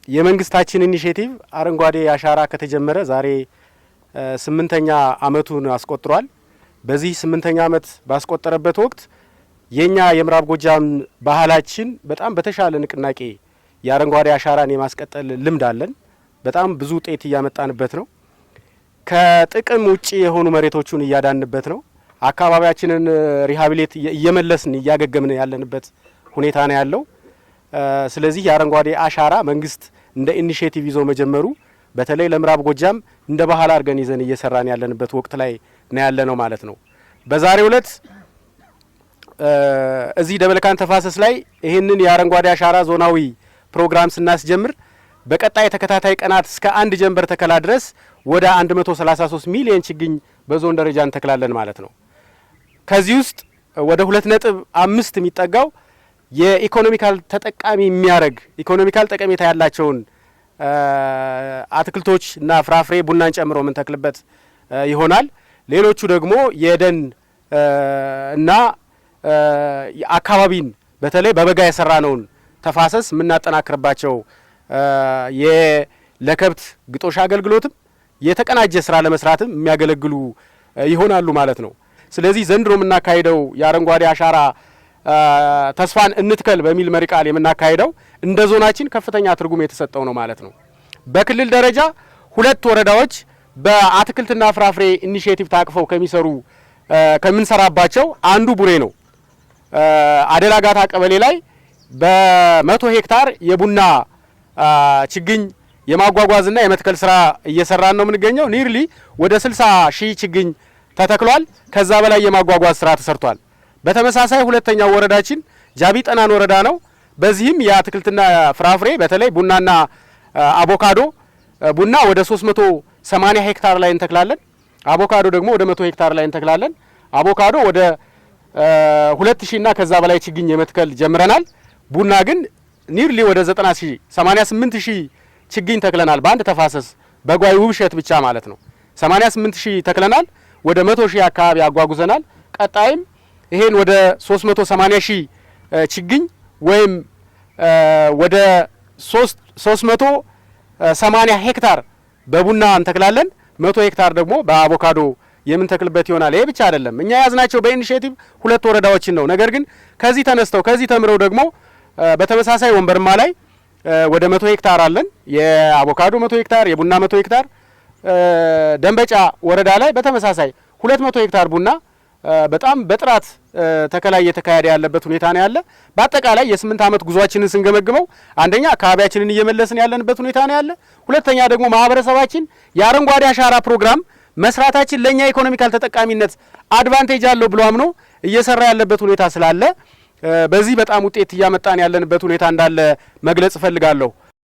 የመንግስታችን ኢኒሼቲቭ አረንጓዴ አሻራ ከተጀመረ ዛሬ 8ኛ አመቱን አስቆጥሯል። በዚህ 8ኛ አመት ባስቆጠረበት ወቅት የኛ የምዕራብ ጎጃም ባህላችን በጣም በተሻለ ንቅናቄ የአረንጓዴ አሻራን የማስቀጠል ልምድ አለን። በጣም ብዙ ውጤት እያመጣንበት ነው። ከጥቅም ውጪ የሆኑ መሬቶቹን እያዳንበት ነው። አካባቢያችንን ሪሃቢሊት እየመለስን እያገገምን ያለንበት ሁኔታ ነው ያለው። ስለዚህ የአረንጓዴ አሻራ መንግስት እንደ ኢኒሼቲቭ ይዞ መጀመሩ በተለይ ለምዕራብ ጎጃም እንደ ባህል አድርገን ይዘን እየሰራን ያለንበት ወቅት ላይ ነው ያለነው ማለት ነው። በዛሬው ዕለት እዚህ ደበለካን ተፋሰስ ላይ ይህንን የአረንጓዴ አሻራ ዞናዊ ፕሮግራም ስናስጀምር በቀጣይ ተከታታይ ቀናት እስከ 1 ጀንበር ተከላ ድረስ ወደ 133 ሚሊዮን ችግኝ በዞን ደረጃ እንተክላለን ማለት ነው። ከዚህ ውስጥ ወደ 2.5 የሚጠጋው የኢኮኖሚካል ተጠቃሚ የሚያደርግ ኢኮኖሚካል ጠቀሜታ ያላቸውን አትክልቶች እና ፍራፍሬ ቡናን ጨምሮ የምንተክልበት ይሆናል። ሌሎቹ ደግሞ የደን እና አካባቢን በተለይ በበጋ የሰራነውን ተፋሰስ የምናጠናክርባቸው ለከብት ግጦሽ አገልግሎትም የተቀናጀ ስራ ለመስራትም የሚያገለግሉ ይሆናሉ ማለት ነው። ስለዚህ ዘንድሮ የምናካሄደው የአረንጓዴ አሻራ ተስፋን እንትከል በሚል መሪ ቃል የምናካሄደው እንደ ዞናችን ከፍተኛ ትርጉም የተሰጠው ነው ማለት ነው። በክልል ደረጃ 2 ወረዳዎች በአትክልትና ፍራፍሬ ኢኒሼቲቭ ታቅፈው ከምንሰራባቸው አንዱ ቡሬ ነው። አደላጋታ ቀበሌ ላይ በ100 ሄክታር የቡና ችግኝ የማጓጓዝና የመትከል ስራ እየሰራን ነው የምንገኘው። ኒርሊ ወደ 60 ሺህ ችግኝ ተተክሏል። ከዛ በላይ የማጓጓዝ ስራ ተሰርቷል። በተመሳሳይ ሁለተኛው ወረዳችን ጃቢ ጠናን ወረዳ ነው። በዚህም የአትክልትና ፍራፍሬ በተለይ ቡናና አቮካዶ ቡና ወደ 380 ሄክታር ላይ እንተክላለን። አቮካዶ ደግሞ ወደ 100 ሄክታር ላይ እንተክላለን። አቮካዶ ወደ 2000 እና ከዛ በላይ ችግኝ የመትከል ጀምረናል። ቡና ግን ኒርሊ ወደ 88 ሺህ ችግኝ ተክለናል። በአንድ ተፋሰስ በጓይ ውብሸት ብቻ ማለት ነው 88 ሺህ ተክለናል። ወደ 100 ሺህ አካባቢ አጓጉዘናል። ቀጣይም ይሄን ወደ 380 ሺህ ችግኝ ወይም ወደ 380 ሄክታር በቡና እንተክላለን። 100 ሄክታር ደግሞ በአቮካዶ የምንተክልበት ይሆናል። ይሄ ብቻ አይደለም። እኛ ያዝናቸው በኢኒሼቲቭ 2 ወረዳዎችን ነው። ነገር ግን ከዚህ ተነስተው ከዚህ ተምረው ደግሞ በተመሳሳይ ወንበርማ ላይ ወደ 100 ሄክታር አለን። የአቮካዶ 100 ሄክታር፣ የቡና 100 ሄክታር። ደንበጫ ወረዳ ላይ በተመሳሳይ 200 ሄክታር ቡና በጣም በጥራት ተከላ እየተካሄደ ያለበት ሁኔታ ነው ያለ። በአጠቃላይ የ8 አመት ጉዟችንን ስንገመግመው አንደኛ አካባቢያችንን እየመለስን ያለንበት ሁኔታ ነው ያለ። ሁለተኛ ደግሞ ማህበረሰባችን የአረንጓዴ አሻራ ፕሮግራም መስራታችን ለኛ ኢኮኖሚካል ተጠቃሚነት አድቫንቴጅ አለው ብሎ አምኖ እየሰራ ያለበት ሁኔታ ስላለ በዚህ በጣም ውጤት እያመጣን ያለንበት ሁኔታ እንዳለ መግለጽ እፈልጋለሁ።